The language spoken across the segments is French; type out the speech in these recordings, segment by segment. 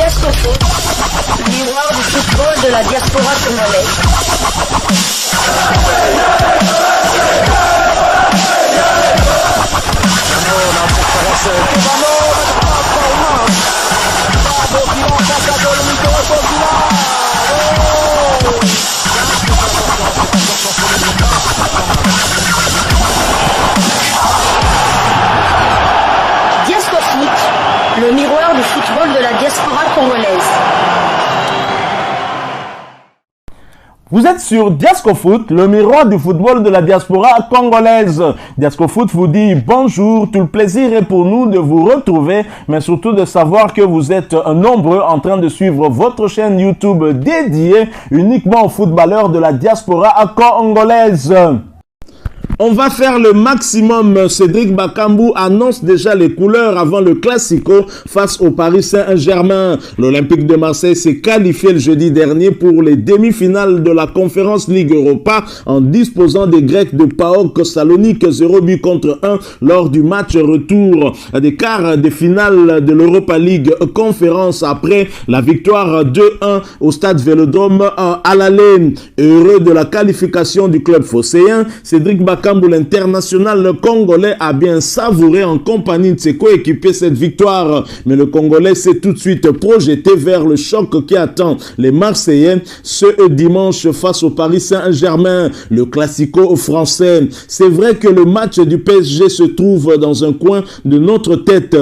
Diascofoot, miroir du football de la diaspora congolaise. Diascofoot, le miroir du football de la diaspora congolaise. Vous êtes sur Diascofoot, le miroir du football de la diaspora congolaise. Diascofoot vous dit bonjour, tout le plaisir est pour nous de vous retrouver, mais surtout de savoir que vous êtes nombreux en train de suivre votre chaîne YouTube dédiée uniquement aux footballeurs de la diaspora congolaise. On va faire le maximum. Cédric Bakambu annonce déjà les couleurs avant le Classico face au Paris Saint-Germain. L'Olympique de Marseille s'est qualifié le jeudi dernier pour les demi-finales de la Conférence Ligue Europa en disposant des Grecs de PAOK Salonique 0 but contre 1 lors du match retour des quarts des finales de l'Europa League Conférence après la victoire 2-1 au stade Vélodrome à l'aller. Heureux de la qualification du club phocéen, Cédric Bakambu, l'international congolais, a bien savouré en compagnie de ses coéquipiers cette victoire. Mais le Congolais s'est tout de suite projeté vers le choc qui attend les Marseillais ce dimanche face au Paris Saint-Germain, le Classico français. C'est vrai que le match du PSG se trouve dans un coin de notre tête,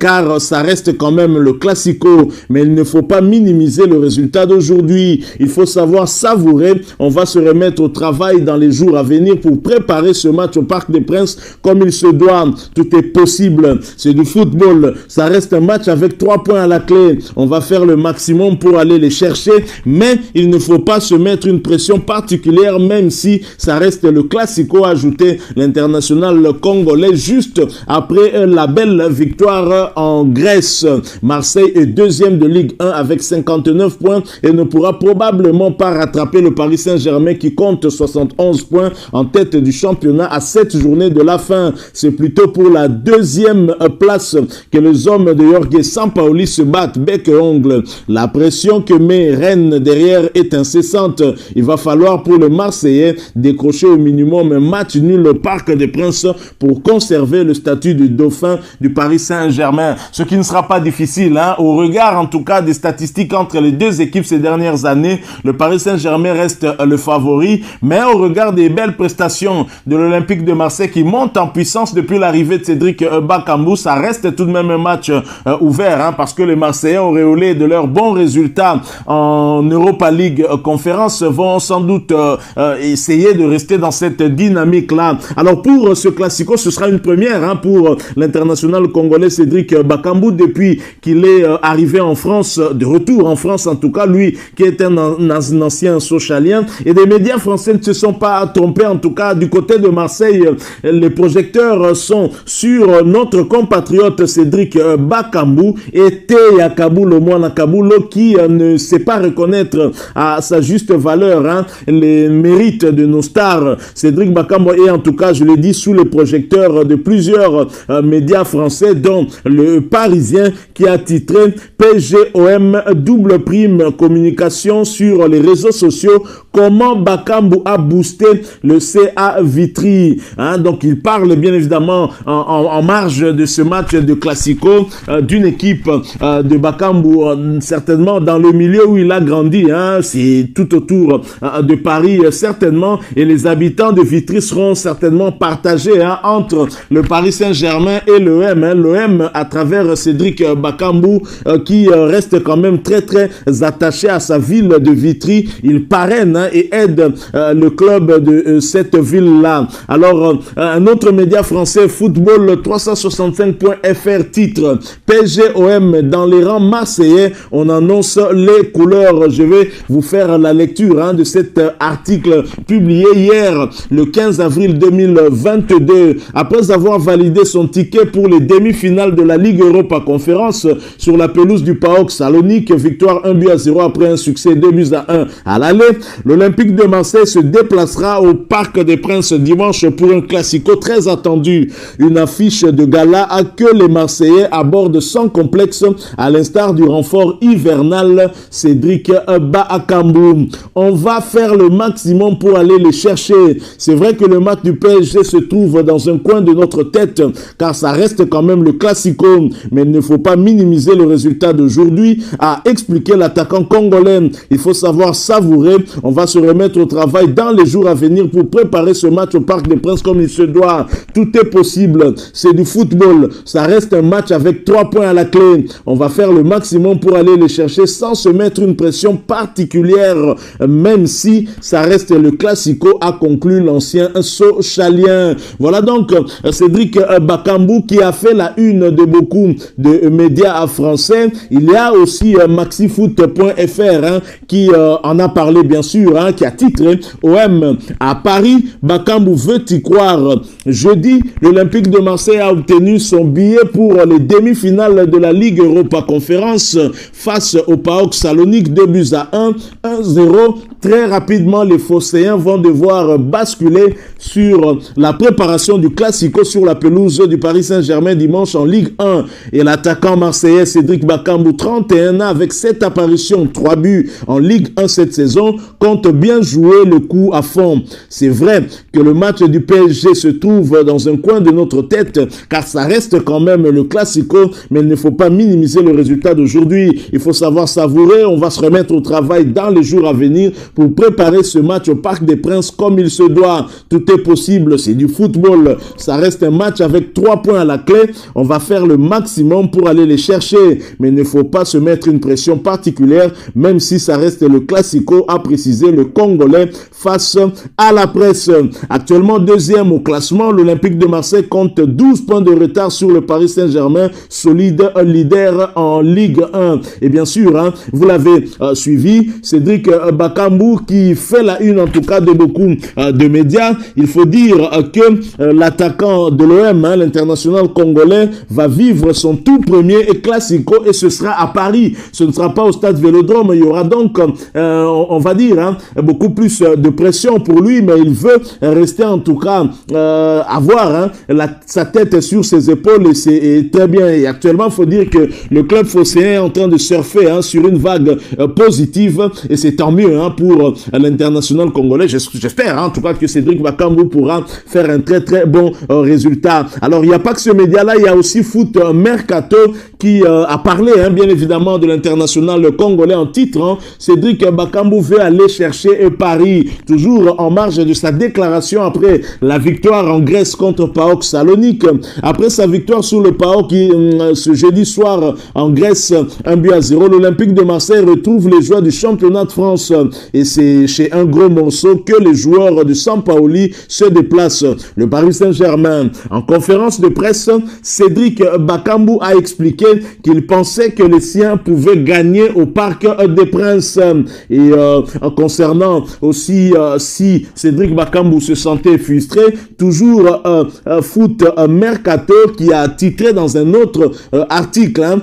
car ça reste quand même le Classico. Mais il ne faut pas minimiser le résultat d'aujourd'hui. Il faut savoir savourer. On va se remettre au travail dans les jours à venir pour préparer ce match au Parc des Princes comme il se doit. Tout est possible. C'est du football. Ça reste un match avec 3 points à la clé. On va faire le maximum pour aller les chercher, mais il ne faut pas se mettre une pression particulière, même si ça reste le Classico, ajouté l'international congolais juste après la belle victoire en Grèce. Marseille est deuxième de Ligue 1 avec 59 points et ne pourra probablement pas rattraper le Paris Saint-Germain qui compte 71 points en tête du championnat à 7 journées de la fin. C'est plutôt pour la deuxième place que les hommes de Jorge Sampaoli se battent bec et ongle. La pression que met Rennes derrière est incessante. Il va falloir pour le Marseillais décrocher au minimum un match nul au Parc des Princes pour conserver le statut de dauphin du Paris Saint-Germain. Ce qui ne sera pas difficile, hein. Au regard en tout cas des statistiques entre les deux équipes ces dernières années, le Paris Saint-Germain reste le favori, mais au regard des belles prestations de l'Olympique de Marseille qui monte en puissance depuis l'arrivée de Cédric Bakambu, ça reste tout de même un match ouvert, hein, parce que les Marseillais, auréolés de leurs bons résultats en Europa League Conférence, vont sans doute essayer de rester dans cette dynamique-là. Alors pour ce Classico, ce sera une première, hein, pour l'international congolais Cédric Bakambu depuis qu'il est arrivé en France, de retour en France en tout cas, lui qui est un ancien socialien. Et des médias français ne se sont pas trompés, en tout cas du côté de Marseille, les projecteurs sont sur notre compatriote Cédric Bakambu et Teya Kabulo Mwana Kabulo qui ne sait pas reconnaître à sa juste valeur, hein, les mérites de nos stars. Cédric Bakambu est en tout cas, je l'ai dit, sous les projecteurs de plusieurs médias français, dont le Parisien qui a titré PGOM double prime communication sur les réseaux sociaux, comment Bakambu a boosté le CA Vitry, hein. Donc il parle bien évidemment en marge de ce match de Classico d'une équipe de Bakambu, certainement dans le milieu où il a grandi, hein. C'est tout autour de Paris certainement, et les habitants de Vitry seront certainement partagés, hein, entre le Paris Saint-Germain et l'OM, hein. L'OM à travers Cédric Bakambu qui reste quand même très attaché à sa ville de Vitry. Il parraine, hein, et aide le club de cette ville-là. Alors, un autre média français, Football 365.fr, titre PGOM dans les rangs marseillais, on annonce les couleurs. Je vais vous faire la lecture, hein, de cet article publié hier, le 15 avril 2022. Après avoir validé son ticket pour les demi-finales de la Ligue Europa Conférence sur la pelouse du PAOK Salonique, victoire 1-0 après un succès 2-1 à l'aller, L'Olympique de Marseille se déplacera au Parc des Princes dimanche pour un classico très attendu. Une affiche de gala à que les Marseillais abordent sans complexe, à l'instar du renfort hivernal Cédric Bakambu. On va faire le maximum pour aller les chercher. C'est vrai que le match du PSG se trouve dans un coin de notre tête, car ça reste quand même le classico, mais il ne faut pas minimiser le résultat d'aujourd'hui, a expliqué l'attaquant congolais. Il faut savoir savourer. On va se remettre au travail dans les jours à venir pour préparer ce match au Parc des Princes comme il se doit. Tout est possible. C'est du football. Ça reste un match avec 3 points à la clé. On va faire le maximum pour aller les chercher sans se mettre une pression particulière, même si ça reste le classico, a conclu l'ancien Sochalien. Voilà donc Cédric Bakambu qui a fait la une de beaucoup de médias français. Il y a aussi maxifoot.fr qui en a parlé bien sûr, qui a titré OM à Paris, Bakambu veut y croire. Jeudi, l'Olympique de Marseille a obtenu son billet pour les demi-finales de la Ligue Europa Conférence face au PAOK Salonique, 2-1, 1-0. Très rapidement, les Phocéens vont devoir basculer sur la préparation du Classico sur la pelouse du Paris Saint-Germain dimanche en Ligue 1. Et l'attaquant marseillais Cédric Bakambu, 31 ans, avec 7 apparitions, 3 buts en Ligue 1 cette saison, compte bien jouer le coup à fond. C'est vrai que le match du PSG se trouve dans un coin de notre tête, car ça reste quand même le Classico, mais il ne faut pas minimiser le résultat d'aujourd'hui. Il faut savoir savourer. On va se remettre au travail dans les jours à venir pour préparer ce match au Parc des Princes comme il se doit. Tout est possible, c'est du football. Ça reste un match avec 3 points à la clé. On va faire le maximum pour aller les chercher, mais il ne faut pas se mettre une pression particulière, même si ça reste le Classico, a précisé le Congolais face à la presse. Actuellement deuxième au classement, l'Olympique de Marseille compte 12 points de retard sur le Paris Saint-Germain, solide leader en Ligue 1. Et bien sûr, vous l'avez suivi, Cédric Bakambu qui fait la une en tout cas de beaucoup de médias. Il faut dire que l'attaquant de l'OM, l'international congolais, va vivre son tout premier Classico et ce sera à Paris. Ce ne sera pas au stade Vélodrome. Il y aura donc, on va dire, beaucoup plus de pression pour lui, mais il veut rester en tout cas, avoir sa tête sur ses épaules et c'est très bien. Et actuellement, il faut dire que le club phocéen est en train de surfer sur une vague positive et c'est tant mieux pour l'international congolais. J'espère en tout cas que Cédric Bakambu pourra faire un très très bon résultat. Alors, il n'y a pas que ce média-là, il y a aussi Foot Mercato qui a parlé bien évidemment de l'international congolais en titre. Cédric Bakambu veut aller chercher Paris, toujours en marge de sa déclaration après la victoire en Grèce contre PAOK Salonique. Après sa victoire sur le PAOK ce jeudi soir en Grèce, 1-0, l'Olympique de Marseille retrouve les joueurs du championnat de France et c'est chez un gros morceau que les joueurs de Sampaoli se déplacent. Le Paris Saint-Germain, en conférence de presse, Cédric Bakambu a expliqué qu'il pensait que les siens pouvaient gagner au Parc des Princes. Et concernant aussi si Cédric Bakambu se sentait frustré, toujours Foot Mercato qui a titré dans un autre article,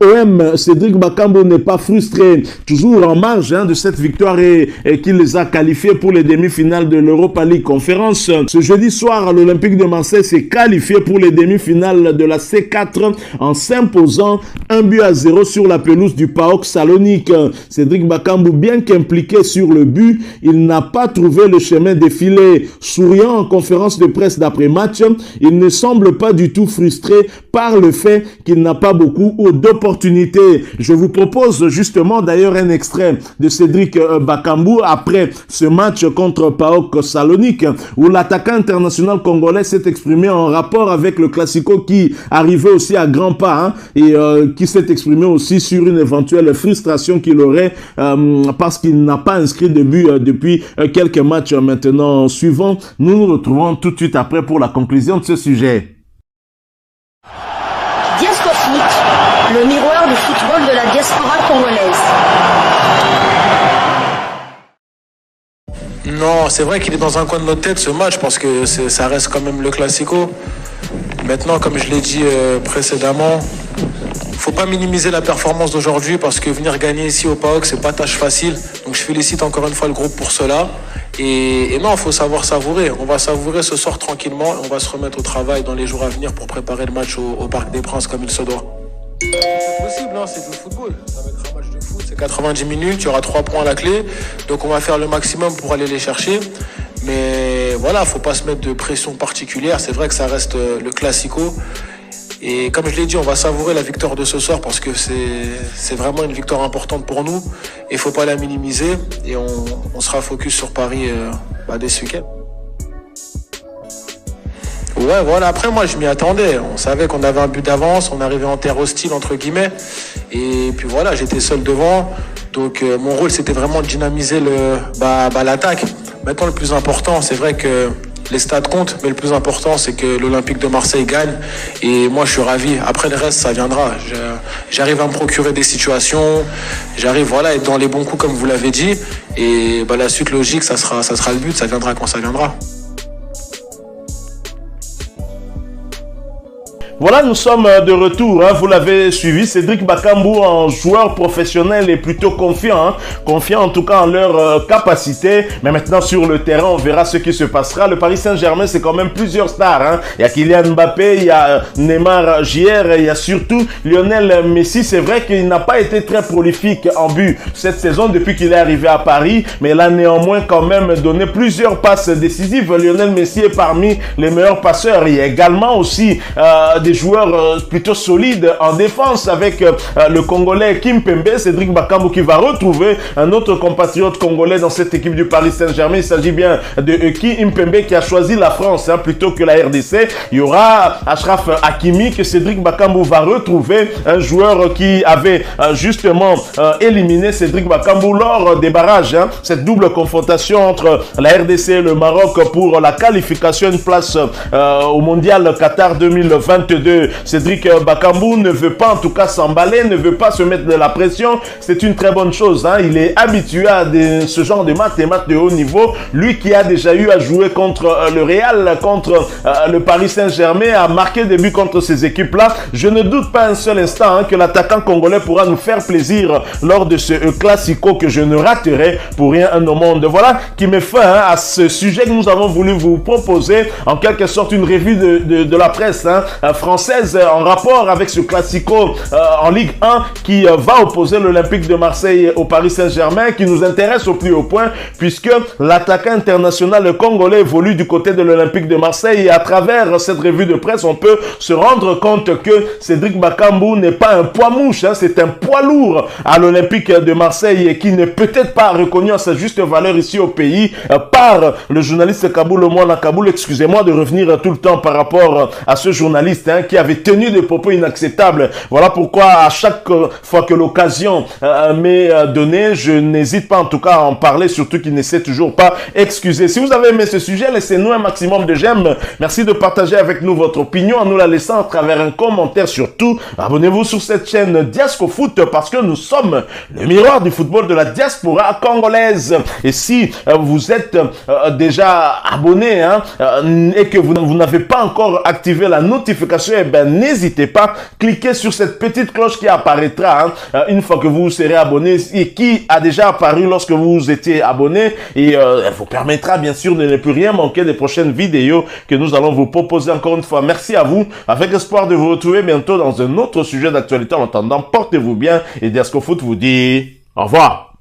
OM, Cédric Bakambu n'est pas frustré, toujours en marge de cette victoire et qu'il les a qualifiés pour les demi-finales de l'Europa League Conférence. Ce jeudi soir, l'Olympique de Marseille s'est qualifié pour les demi-finales de la C4 en s'imposant 1-0 sur la pelouse du PAOK Salonique. Cédric Bakambu, bien qu'impliqué sur le but, il n'a pas trouvé le chemin défilé. Souriant en conférence de presse d'après-match, il ne semble pas du tout frustré par le fait qu'il n'a pas beaucoup d'opportunités. Je vous propose justement d'ailleurs un extrait de Cédric Bakambu après ce match contre PAOK Salonique où l'attaquant international congolais s'est exprimé en rapport avec le Classico qui arrivait aussi à grands pas et qui s'est exprimé aussi sur une éventuelle frustration qu'il aurait parce qu'il n'a pas inscrit de but depuis quelques matchs maintenant suivants. Nous nous retrouvons tout de suite après pour la conclusion de ce sujet. Diasco Foot, le miroir du football de la diaspora congolaise. Non, c'est vrai qu'il est dans un coin de notre tête ce match parce que ça reste quand même le Classico. Maintenant, comme je l'ai dit précédemment, faut pas minimiser la performance d'aujourd'hui parce que venir gagner ici au PAOK, c'est pas tâche facile. Donc je félicite encore une fois le groupe pour cela. Et non, il faut savoir savourer. On va savourer ce soir tranquillement. On va se remettre au travail dans les jours à venir pour préparer le match au Parc des Princes comme il se doit. C'est possible, hein, c'est du football. Ça va être un match de foot, c'est 90 minutes, il y aura 3 points à la clé. Donc on va faire le maximum pour aller les chercher. Mais voilà, faut pas se mettre de pression particulière. C'est vrai que ça reste le classico. Et comme je l'ai dit, on va savourer la victoire de ce soir parce que c'est vraiment une victoire importante pour nous. Et il faut pas la minimiser. Et on sera focus sur Paris dès ce week-end. Ouais, voilà. Après, moi, je m'y attendais. On savait qu'on avait un but d'avance. On arrivait en terre hostile, entre guillemets. Et puis voilà, j'étais seul devant. Donc, mon rôle, c'était vraiment de dynamiser l'attaque. Maintenant, le plus important, c'est vrai que les stats comptent, mais le plus important, c'est que l'Olympique de Marseille gagne. Et moi, je suis ravi. Après, le reste, ça viendra. J'arrive à me procurer des situations. J'arrive, à être dans les bons coups, comme vous l'avez dit. Et la suite logique, ça sera le but. Ça viendra quand ça viendra. Voilà, nous sommes de retour. Vous l'avez suivi, Cédric Bakambu, un joueur professionnel et plutôt confiant. Confiant en tout cas en leur capacité. Mais maintenant sur le terrain, on verra ce qui se passera. Le Paris Saint-Germain, c'est quand même plusieurs stars. Il y a Kylian Mbappé, il y a Neymar Jr, il y a surtout Lionel Messi. C'est vrai qu'il n'a pas été très prolifique en but cette saison depuis qu'il est arrivé à Paris. Mais il a néanmoins quand même donné plusieurs passes décisives. Lionel Messi est parmi les meilleurs passeurs. Il y a également aussi des joueurs plutôt solides en défense avec le Congolais Kimpembe, Cédric Bakambu qui va retrouver un autre compatriote congolais dans cette équipe du Paris Saint-Germain. Il s'agit bien de Kimpembe qui a choisi la France plutôt que la RDC. Il y aura Achraf Hakimi que Cédric Bakambu va retrouver, un joueur qui avait justement éliminé Cédric Bakambu lors des barrages. Cette double confrontation entre la RDC et le Maroc pour la qualification, une place au Mondial Qatar 2022. Cédric Bakambu ne veut pas en tout cas s'emballer, ne veut pas se mettre de la pression. C'est une très bonne chose. Il est habitué à ce genre de matchs, des matchs de haut niveau. Lui qui a déjà eu à jouer contre le Real, contre le Paris Saint-Germain, a marqué des buts contre ces équipes-là. Je ne doute pas un seul instant que l'attaquant congolais pourra nous faire plaisir lors de ce classico que je ne raterai pour rien au monde. Voilà qui met fin à ce sujet que nous avons voulu vous proposer. En quelque sorte une revue de la presse française en rapport avec ce classico en Ligue 1 qui va opposer l'Olympique de Marseille au Paris Saint-Germain, qui nous intéresse au plus haut point puisque l'attaquant international congolais évolue du côté de l'Olympique de Marseille et à travers cette revue de presse on peut se rendre compte que Cédric Bakambu n'est pas un poids mouche, c'est un poids lourd à l'Olympique de Marseille et qui n'est peut-être pas reconnu à sa juste valeur ici au pays par le journaliste Kaboul Omwana Kaboul. Excusez-moi de revenir tout le temps par rapport à ce journaliste qui avait tenu des propos inacceptables. Voilà pourquoi à chaque fois que l'occasion m'est donnée, je n'hésite pas en tout cas à en parler, surtout qu'il ne s'est toujours pas excusé. Si vous avez aimé ce sujet, laissez-nous un maximum de j'aime. Merci de partager avec nous votre opinion en nous la laissant à travers un commentaire. Surtout, abonnez-vous sur cette chaîne Diasco Foot parce que nous sommes le miroir du football de la diaspora congolaise. Et si vous êtes déjà abonné et que vous n'avez pas encore activé la notification, n'hésitez pas, cliquez sur cette petite cloche qui apparaîtra une fois que vous serez abonné et qui a déjà apparu lorsque vous étiez abonné et elle vous permettra bien sûr de ne plus rien manquer des prochaines vidéos que nous allons vous proposer. Encore une fois, merci à vous, avec espoir de vous retrouver bientôt dans un autre sujet d'actualité. En attendant, portez-vous bien et Diasco Foot vous dit au revoir.